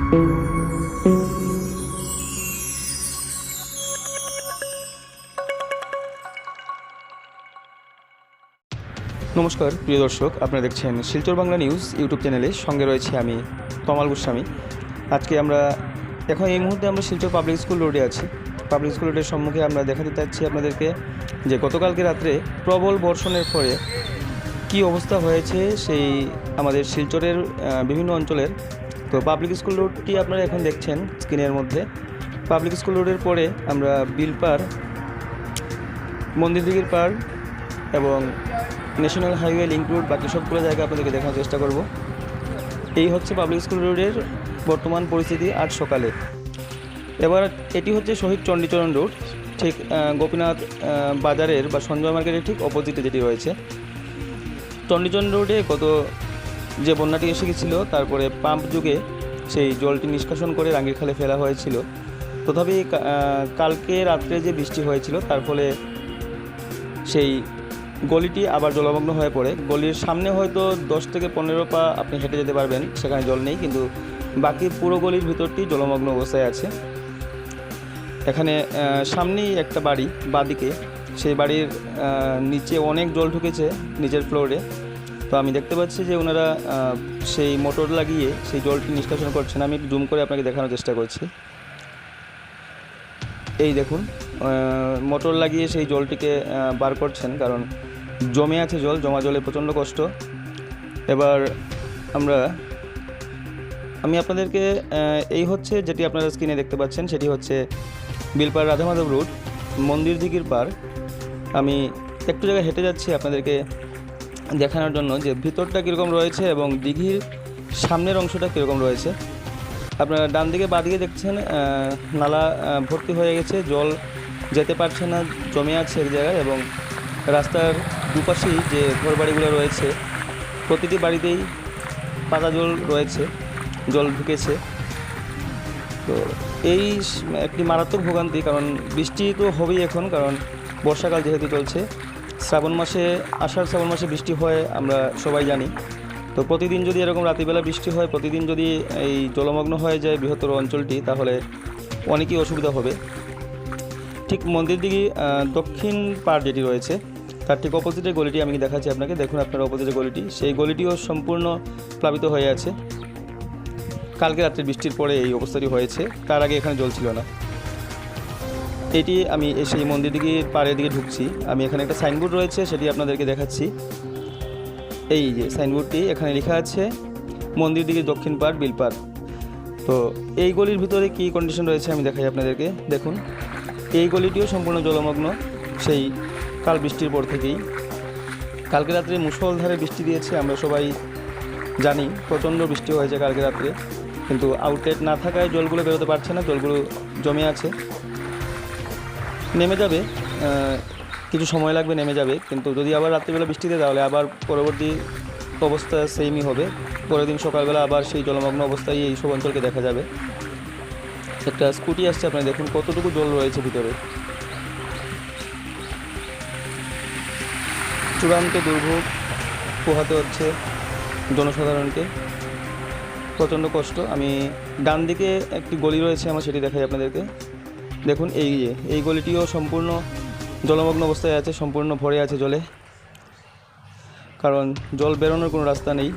নমস্কার প্রিয় দর্শক, আপনারা দেখছেন শিলচর বাংলা নিউজ ইউটিউব চ্যানেলে। সঙ্গে রয়েছে আমি তমাল গোস্বামী। আজকে আমরা এই মুহূর্তে আমরা শিলচর পাবলিক স্কুল রোডে আছি। পাবলিক স্কুল রোডের সম্মুখে আমরা দেখাতে চাচ্ছি আপনাদেরকে যে গতকালকে রাত্রে প্রবল বর্ষণের পরে কি অবস্থা হয়েছে সেই আমাদের শিলচরের বিভিন্ন অঞ্চলের। তো পাবলিক স্কুল রোডটি আপনারা এখন দেখছেন স্ক্রিনের মধ্যে। পাবলিক স্কুল রোডের পরে আমরা বিলপার, মন্দির দিঘির পার এবং ন্যাশনাল হাইওয়ে লিঙ্ক রোড, বাকি সবগুলো জায়গা আপনাদেরকে দেখানোর চেষ্টা করব। এই হচ্ছে পাবলিক স্কুল রোডের বর্তমান পরিস্থিতি আজ সকালে। এবার এটি হচ্ছে শহীদ চণ্ডীচরণ রোড, ঠিক গোপীনাথ বাজারের বা সঞ্জয় মার্কেটের ঠিক অপোজিটে যেটি রয়েছে। চণ্ডীচরণ রোডে গত যে বন্যাটি এসে গেছিলো, তারপরে পাম্প যুগে সেই জলটি নিষ্কাশন করে রাঙ্গির খালে ফেলা হয়েছিল। তথাপি কালকে রাত্রে যে বৃষ্টি হয়েছিল তার ফলে সেই গলিটি আবার জলমগ্ন হয়ে পড়ে। গলির সামনে হয়তো 10 থেকে 15 পা আপনি হেঁটে যেতে পারবেন, সেখানে জল নেই, কিন্তু বাকি পুরো গলির ভিতরটি জলমগ্ন অবস্থায় আছে। এখানে সামনেই একটা বাড়ি, বাদিকে সেই বাড়ির নিচে অনেক জল ঢুকেছে নিচের ফ্লোরে। তো আমি দেখতে পাচ্ছি যে ওনারা সেই মোটর লাগিয়ে সেই জলটি নিষ্কাশন করছেন। আমি একটু জুম করে আপনাকে দেখানোর চেষ্টা করছি। এই দেখুন, মোটর লাগিয়ে সেই জলটিকে বার করছেন, কারণ জমে আছে জল, জমা জলে প্রচণ্ড কষ্ট। এবার আমি আপনাদেরকে এই হচ্ছে যেটি আপনারা স্ক্রিনে দেখতে পাচ্ছেন, সেটি হচ্ছে বিলপার রাধামাধব রোড, মন্দির দিঘির পার। আমি একটু জায়গায় হেঁটে যাচ্ছি আপনাদেরকে দেখানোর জন্য যে ভিতরটা কীরকম রয়েছে এবং দিঘির সামনের অংশটা কীরকম রয়েছে। আপনারা ডান দিকে বাঁ দিকে দেখছেন নালা ভর্তি হয়ে গেছে, জল যেতে পারছে না, জমে আছে এক জায়গায়। এবং রাস্তার দুপাশেই যে ঘরবাড়িগুলো রয়েছে, প্রতিটি বাড়িতেই পাতা জল রয়েছে, জল ঢুকেছে। তো এই একটি মারাত্মক ভোগান্তি, কারণ বৃষ্টি তো হবেই এখন, কারণ বর্ষাকাল যেহেতু চলছে। আষাঢ় শ্রাবণ মাসে বৃষ্টি হয় আমরা সবাই জানি। তো প্রতিদিন যদি এরকম রাত্রিবেলা বৃষ্টি হয়, প্রতিদিন যদি এই জলমগ্ন হয়ে যায় বৃহত্তর অঞ্চলটি, তাহলে অনেকই অসুবিধা হবে। ঠিক মন্দির দিঘি দক্ষিণ পাড় যেটি রয়েছে তার ঠিক অপোজিটের গলিটি আমি দেখাচ্ছি আপনাকে। দেখুন আপনার অপোজিটের গলিটি, সেই গলিটিও সম্পূর্ণ প্লাবিত হয়ে আছে। কালকে রাত্রে বৃষ্টির পরে এই অবস্থাটি হয়েছে, তার আগে এখানে জল ছিল না। এটি আমি সেই মন্দির দিঘির পাড়ের দিকে ঢুকছি। আমি এখানে একটা সাইনবোর্ড রয়েছে, সেটি আপনাদেরকে দেখাচ্ছি। এই যে সাইনবোর্ডটি, এখানে লেখা আছে মন্দির দিঘির দক্ষিণ পাড় বিলপার। তো এই গলির ভিতরে কী কন্ডিশন রয়েছে আমি দেখাই আপনাদেরকে। দেখুন, এই গলিটিও সম্পূর্ণ জলমগ্ন, সেই কাল বৃষ্টির পর থেকেই। কালকে রাত্রে মুষলধারে বৃষ্টি দিয়েছে, আমরা সবাই জানি প্রচণ্ড বৃষ্টি হয়েছে কালকে রাত্রে, কিন্তু আউটলেট না থাকায় জলগুলো বেরোতে পারছে না, জলগুলো জমে আছে। নেমে যাবে, কিছু সময় লাগবে, নেমে যাবে, কিন্তু যদি আবার রাত্রিবেলা বৃষ্টি দেয় তাহলে আবার পরবর্তী অবস্থা সেমই হবে। পরের দিন সকালবেলা আবার সেই জলমগ্ন অবস্থায় এই সব অঞ্চলকে দেখা যাবে। একটা স্কুটি আসছে, আপনারা দেখুন কতটুকু জল রয়েছে ভিতরে। চূড়ান্ত দুর্ভোগ পোহাতে হচ্ছে জনসাধারণকে, প্রচণ্ড কষ্ট। আমি ডান দিকে একটি গলি রয়েছে আমার, সেটি দেখাই আপনাদেরকে। দেখুন এই গলিটিও সম্পূর্ণ জলমগ্ন অবস্থায় আছে, সম্পূর্ণ ভরে আছে জলে, কারণ জল বেরোনোর কোনো রাস্তা নেই।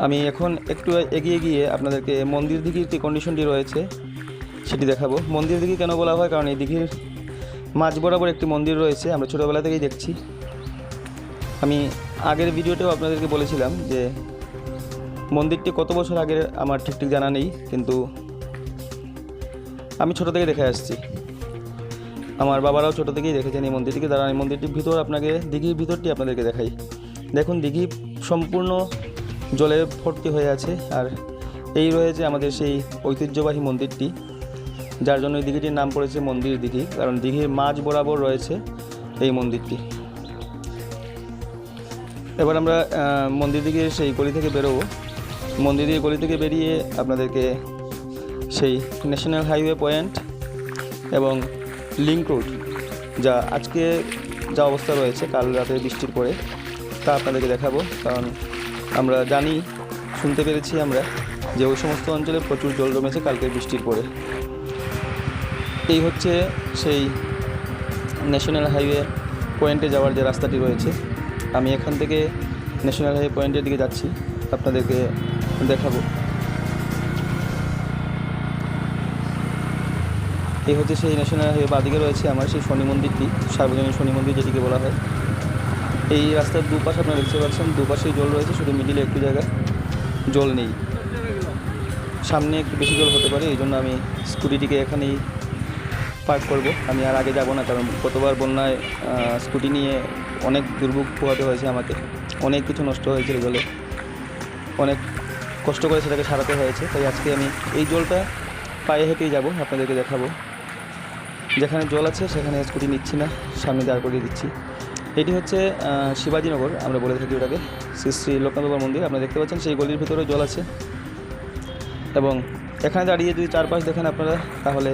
আমি এখন একটু এগিয়ে গিয়ে আপনাদেরকে মন্দির দিঘির যে কন্ডিশনটি রয়েছে সেটি দেখাবো। মন্দির দিঘি কেন বলা হয়, কারণ এই দিঘির মাঝ বরাবর একটি মন্দির রয়েছে, আমরা ছোটোবেলা থেকেই দেখছি। আমি আগের ভিডিওতেও আপনাদেরকে বলেছিলাম যে মন্দিরটি কত বছর আগের আমার ঠিক জানা নেই, কিন্তু আমি ছোটো থেকে দেখে আসছি। আমার বাবারাও ছোটো থেকেই দেখেছেন এই মন্দিরটিকে। দাঁড়ান, এই মন্দিরটির ভিতর দিঘির ভিতরটি আপনাদেরকে দেখাই। দেখুন, দিঘি সম্পূর্ণ জলে ভর্তি হয়ে আছে, আর এই রয়েছে আমাদের সেই ঐতিহ্যবাহী মন্দিরটি, যার জন্য এই দিঘিটির নাম পড়েছে মন্দির দিঘি, কারণ দিঘির মাঝ বরাবর রয়েছে এই মন্দিরটি। এবার আমরা মন্দির দিঘির সেই গলি থেকে বেরোবো। মন্দির দিঘির গলি থেকে বেরিয়ে আপনাদেরকে সেই ন্যাশনাল হাইওয়ে পয়েন্ট এবং লিঙ্ক রোড, যা আজকে যা অবস্থা রয়েছে কাল রাতে বৃষ্টির পরে, তা আপনাদেরকে দেখাবো। কারণ আমরা জানি, শুনতে পেরেছি আমরা যে ওই সমস্ত অঞ্চলে প্রচুর জল জমেছে কালকের বৃষ্টির পরে। এই হচ্ছে সেই ন্যাশনাল হাইওয়ে পয়েন্টে যাওয়ার যে রাস্তাটি রয়েছে। আমি এখান থেকে ন্যাশনাল হাইওয়ে পয়েন্টের দিকে যাচ্ছি, আপনাদেরকে দেখাবো। এই হচ্ছে সেই ন্যাশনাল হাইওয়ে, বাদিকে রয়েছে আমার সেই শনি মন্দিরটি, সার্বজনীন শনি মন্দির যেটিকে বলা হয়। এই রাস্তার দুপাশ আপনারা দেখতে পাচ্ছেন, দুপাশেই জল রয়েছে, শুধু মিডিলে একটু জায়গা জল নেই। সামনে একটু বেশি জল হতে পারে, এই জন্য আমি স্কুটিটিকে এখানেই পার্ক করব। আমি আর আগে যাব না, কারণ গতবার বন্যায় স্কুটি নিয়ে অনেক দুর্ভোগ পোহাতে হয়েছে আমাকে, অনেক কিছু নষ্ট হয়েছিল জলে, অনেক কষ্ট করে সেটাকে সারাতে হয়েছে। তাই আজকে আমি এই জলটা পায়ে হেঁটেই যাব, আপনাদেরকে দেখাবো। যেখানে জল আছে সেখানে স্কুটি নিচ্ছি না, সামনে দাঁড় করিয়ে দিচ্ছি। এটি হচ্ছে শিবাজীনগর, আমরা বলে থাকি ওটাকে, শ্রী শ্রী লোকনাথ বাবার মন্দির। আপনারা দেখতে পাচ্ছেন সেই গলির ভিতরে জল আছে, এবং এখানে দাঁড়িয়ে যদি চারপাশ দেখেন আপনারা, তাহলে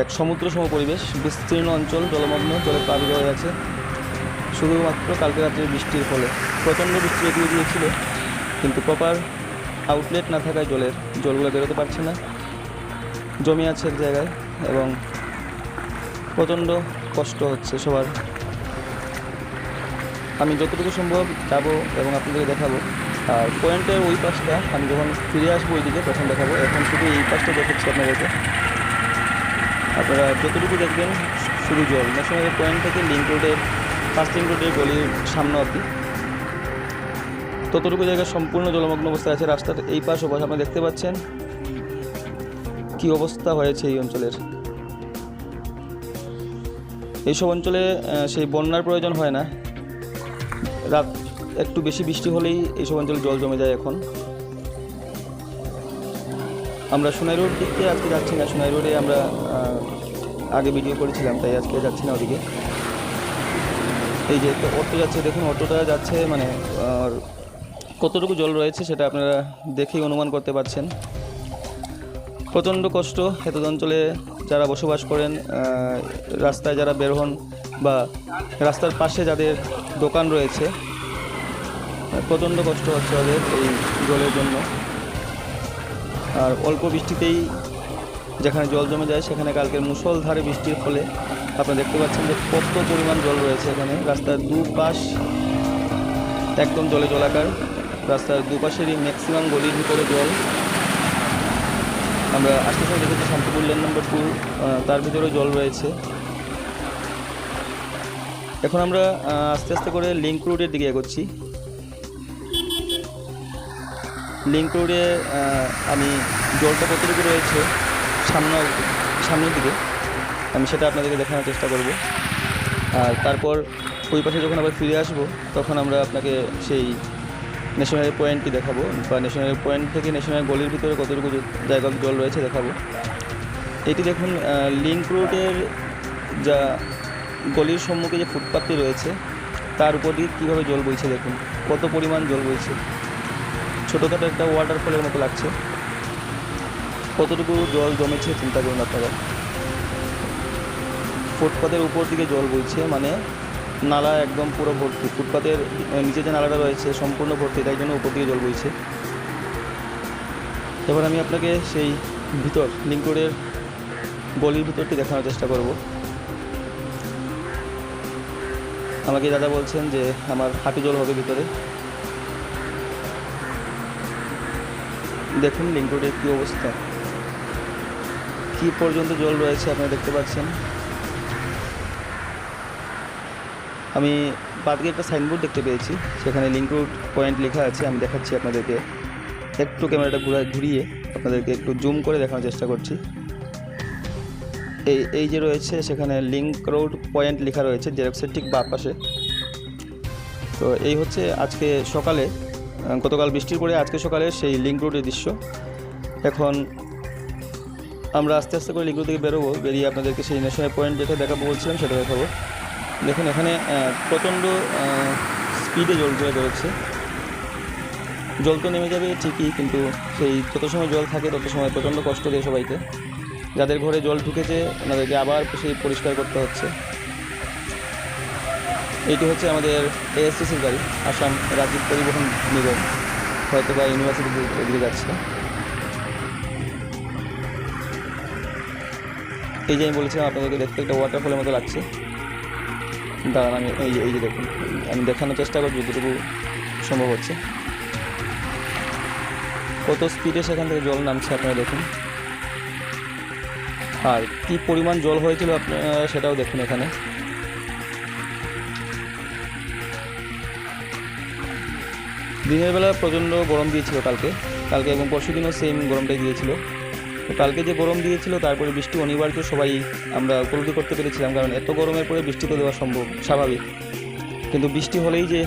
এক সমুদ্র সম পরিবেশ, বিস্তীর্ণ অঞ্চল জলমগ্ন, জলের প্লাবিত হয়ে আছে শুধুমাত্র কালকে রাত্রে বৃষ্টির ফলে। প্রচণ্ড বৃষ্টি এগিয়ে দিয়েছিল, কিন্তু প্রপার আউটলেট না থাকায় জলগুলো বেরোতে পারছে না, জমে আছে এক জায়গায়, এবং প্রচণ্ড কষ্ট হচ্ছে সবার। আমি যতটুকু সম্ভব যাব এবং আপনাদেরকে দেখাবো। আর পয়েন্টের ওই পাশটা আমি যখন ফিরে আসবো ওইদিকে তখন দেখাবো। এখন শুধু এই পাশটা দেখাচ্ছি আপনাদেরকে। আপনারা যতটুকু দেখবেন শুধু জল। ন্যাশনাল পয়েন্ট থেকে লিঙ্ক রোডের, ফার্স্ট লিঙ্ক রোডের গলির সামনে অবধি ততটুকু জায়গা সম্পূর্ণ জলমগ্ন অবস্থায় আছে। রাস্তার এই পাশ ও পাশ আপনারা দেখতে পাচ্ছেন কী অবস্থা হয়েছে এই অঞ্চলের। এইসব অঞ্চলে সেই বন্যার প্রয়োজন হয় না, রাত একটু বেশি বৃষ্টি হলেই এইসব অঞ্চলে জল জমে যায়। এখন আমরা সোনাই রোড দিকে আজকে যাচ্ছি না, সোনাই রোডে আমরা আগে ভিডিও করেছিলাম, তাই আজকে যাচ্ছি না ওদিকে। এই যে অটো যাচ্ছে, দেখুন অটোটা যাচ্ছে, মানে কতটুকু জল রয়েছে সেটা আপনারা দেখেই অনুমান করতে পারছেন। প্রচণ্ড কষ্ট এত অঞ্চলে যারা বসবাস করেন, রাস্তায় যারা বের হন বা রাস্তার পাশে যাদের দোকান রয়েছে, প্রচণ্ড কষ্ট হচ্ছে ওদের এই জলের জন্য। আর অল্প বৃষ্টিতেই যেখানে জল জমে যায় সেখানে কালকের মুষলধারে বৃষ্টির ফলে আপনারা দেখতে পাচ্ছেন যে কত পরিমাণ জল রয়েছে এখানে। রাস্তার দুপাশ একদম জলে জলাকার, রাস্তার দুপাশেরই ম্যাক্সিমাম গলির ভিতরে জল। আমরা আজকে সময় দেখেছি শান্তিপুর লেন নম্বর 2, তার ভিতরে জল রয়েছে। এখন আমরা আস্তে আস্তে করে লিঙ্ক রোডের দিকে এগোচ্ছি। লিঙ্ক রোডে আমি জলটা কতটুকু রয়েছে সামনের দিকে আমি সেটা আপনাদেরকে দেখানোর চেষ্টা করব। আর তারপর ওই পাশে যখন আবার ফিরে আসবো তখন আমরা আপনাকে সেই ন্যাশনাল পয়েন্টটি দেখাবো, বা ন্যাশনাল পয়েন্ট থেকে ন্যাশনাল গলির ভিতরে কতটুকু জায়গা জল রয়েছে দেখাবো। এটি দেখুন লিঙ্ক রোডের যা গলির সম্মুখে যে ফুটপাথটি রয়েছে তার উপর দিয়ে কীভাবে জল বইছে, দেখুন কত পরিমাণ জল বইছে। ছোটোখাটো একটা ওয়াটারফলের মতো লাগছে, কতটুকু জল জমেছে চিন্তা করুন আপনারা। ফুটপাথের উপর দিকে জল বইছে, মানে নালা একদম পুরো ভর্তি, ফুটপাথের নিচে যে নালাটা রয়েছে সম্পূর্ণ ভর্তি, তাই জন্য উপর দিকে জল বইছে। এবার আমি আপনাকে সেই ভিতর লিঙ্ক রোডের গলির ভিতরটি দেখানোর চেষ্টা করব। আমাকে দাদা বলছেন যে আমার হাঁটু জল হবে ভিতরে। দেখুন লিঙ্ক রোডের কী অবস্থা, কী পর্যন্ত জল রয়েছে আপনারা দেখতে পাচ্ছেন। আমি বাদিকে একটা সাইনবোর্ড দেখতে পেয়েছি, সেখানে লিঙ্ক রোড পয়েন্ট লেখা আছে। আমি দেখাচ্ছি আপনাদেরকে, একটু ক্যামেরাটা ঘুরিয়ে আপনাদেরকে একটু জুম করে দেখানোর চেষ্টা করছি। এই যে রয়েছে সেখানে লিঙ্ক রোড পয়েন্ট লেখা রয়েছে জেরক্সের ঠিক বাঁ পাশে। তো এই হচ্ছে আজকে সকালে, গতকাল বৃষ্টির পরে আজকে সকালে সেই লিঙ্ক রোডের দৃশ্য। এখন আমরা আস্তে আস্তে করে লিঙ্ক রোড থেকে বেরোবো, বেরিয়ে আপনাদেরকে সেই ন্যাশনাল পয়েন্ট যেটা দেখাবো বলছিলাম সেটা দেখাবো। দেখুন এখানে প্রচণ্ড স্পিডে জল বেরোচ্ছে। জল তো নেমে যাবে ঠিকই, কিন্তু সেই যত সময় জল থাকে তত সময় প্রচণ্ড কষ্ট দেয় সবাইকে। যাদের ঘরে জল ঢুকেছে ওনাদেরকে আবার সেই পরিষ্কার করতে হচ্ছে। এইটি হচ্ছে আমাদের এএসটিসির গাড়ি, আসাম রাজ্যিক পরিবহন নিগম, হয়তো বা ইউনিভার্সিটির দিকে যাচ্ছে। এই যে আমি বলেছিলাম আপনাদেরকে দেখতে একটা ওয়াটারফলের মতো লাগছে। দাঁড়ান, আমি এই যে দেখুন, আমি দেখানোর চেষ্টা করছি যতটুকু সম্ভব হচ্ছে। কত স্পিডে সেখান থেকে জল নামছে আপনারা দেখুন, আর কি পরিমাণ জল হয়েছিল আপনারা সেটাও দেখুন এখানে। দিনের বেলা প্রচণ্ড গরম দিয়েছিল কালকে এবং পরশু দিনও সেম গরমটাই দিয়েছিল। তো কালকে যে গরম দিয়েছিল তারপরে বৃষ্টি অনিবার্য সবাই আমরা উপলব্ধি করতে পেরেছিলাম, কারণ এত গরমের পরে বৃষ্টি তো দেওয়া সম্ভব স্বাভাবিক, কিন্তু বৃষ্টি হলেই যে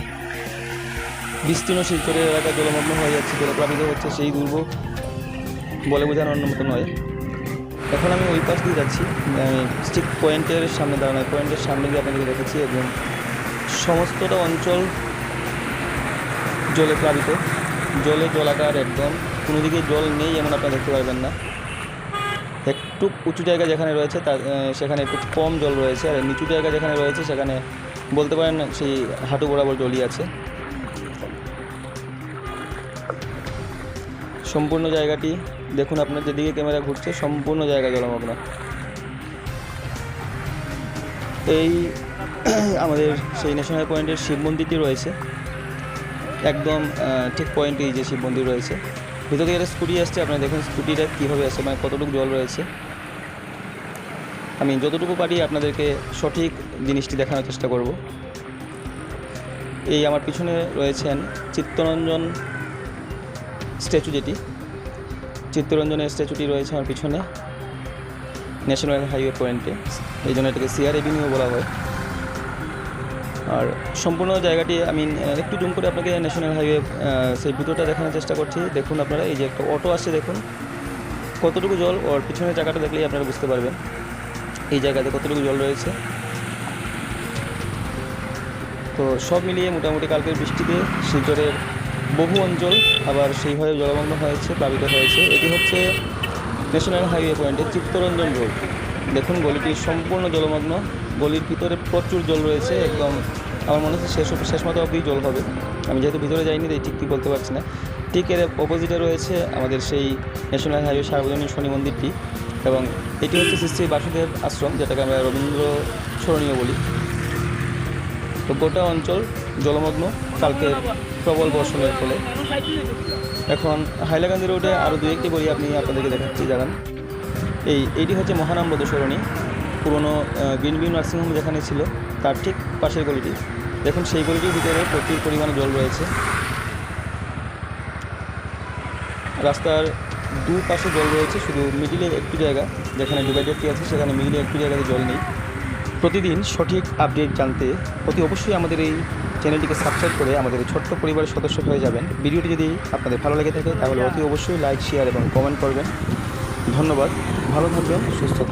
বিস্তীর্ণ শিলচরের এলাকা জলমগ্ন হয়ে যাচ্ছে, জলপ্লাবিত হচ্ছে, সেই দুর্ভোগ বলে বোঝানোর মতো নয়। এখন আমি ওই পাশ দিয়ে যাচ্ছি, স্টিক পয়েন্টের সামনে দাঁড়ানো, পয়েন্টের সামনে দিয়ে আপনাদেরকে দেখেছি এবং সমস্তটা অঞ্চল জলে প্লাবিত, জলে জলাকার, একদম কোনো দিকে জল নেই এমন আপনারা দেখতে পারবেন না। একটু উঁচু জায়গা যেখানে রয়েছে সেখানে একটু কম জল রয়েছে, আর নিচু জায়গা যেখানে রয়েছে সেখানে বলতে পারেন সেই হাঁটু বরাবর জলই আছে। সম্পূর্ণ জায়গাটি দেখুন, আপনার যেদিকে ক্যামেরা ঘুরছে সম্পূর্ণ জায়গা জলমগ্ন। এই আমাদের সেই ন্যাশনাল পয়েন্টের শিব মন্দিরটি রয়েছে একদম ঠিক পয়েন্টেই যে শিব মন্দির রয়েছে। ভিতর থেকে একটা স্কুটি আসছে, আপনারা দেখুন স্কুটিটা কীভাবে আসছে, মানে কতটুকু জল রয়েছে। আমি যতটুকু পারি আপনাদেরকে সঠিক জিনিসটি দেখানোর চেষ্টা করব। এই আমার পিছনে রয়েছেন চিত্তরঞ্জন স্ট্যাচু, যেটি চিত্তরঞ্জনের স্ট্যাচুটি রয়েছে আমার পিছনে ন্যাশনাল হাইওয়ে পয়েন্টে, এই জন্য এটাকে সিআর এভিনিউ বলা হয়। আর সম্পূর্ণ জায়গাটি আমি একটু জুম করে আপনাকে ন্যাশনাল হাইওয়ে সেই ভিতরটা দেখানোর চেষ্টা করছি। দেখুন আপনারা, এই যে একটা অটো আসছে, দেখুন কতটুকু জল, ওর পিছনের চাকাটা দেখলেই আপনারা বুঝতে পারবেন এই জায়গাতে কতটুকু জল রয়েছে। তো সব মিলিয়ে মোটামুটি কালকের বৃষ্টিতে শিলচরের বহু অঞ্চল আবার সেইভাবে জলমগ্ন হয়েছে, প্লাবিত হয়েছে। এটি হচ্ছে ন্যাশনাল হাইওয়ে পয়েন্টে চিত্তরঞ্জন রোড। দেখুন গলিটি সম্পূর্ণ জলমগ্ন, গলির ভিতরে প্রচুর জল রয়েছে, একদম আমার মনে হচ্ছে শেষ মাথা অবধি জল হবে। আমি যেহেতু ভিতরে যাইনি তাই ঠিক বলতে পারছি না। ঠিক এর অপোজিটে রয়েছে আমাদের সেই ন্যাশনাল হাইওয়ে সার্বজনীন শনি মন্দিরটি, এবং এটি হচ্ছে শ্রী শ্রী বাসুদেব আশ্রম, যেটাকে আমরা রবীন্দ্র স্মরণীয় বলি। তো গোটা অঞ্চল জলমগ্ন কালকে প্রবল বর্ষণের ফলে। এখন হাইলাকান্দি রোডে আরও দু একটি বই আপনাদেরকে দেখাচ্ছি, জানান। এইটি হচ্ছে মহানামব্রত সরণি, পুরনো গ্রিনভিউ নার্সিংহোম যেখানে ছিল তার ঠিক পাশের গলিটি। দেখুন সেই গলিটির ভিতরে প্রচুর পরিমাণে জল রয়েছে, রাস্তার দুপাশে জল রয়েছে, শুধু মিডিলে একটু জায়গা যেখানে ডিভাইডারটি আছে সেখানে মিডিলে একটু জায়গাতে জল নেই। প্রতিদিন সঠিক আপডেট জানতে অতি অবশ্যই আমাদের এই চ্যানেলটিকে সাবস্ক্রাইব করে আমাদের ছোট্ট পরিবারের সদস্য হয়ে যাবেন। ভিডিওটি যদি আপনাদের ভালো লেগে থাকে তাহলে অতি অবশ্যই লাইক, শেয়ার এবং কমেন্ট করবেন। ধন্যবাদ, ভালো থাকবেন, সুস্থ থাকবেন।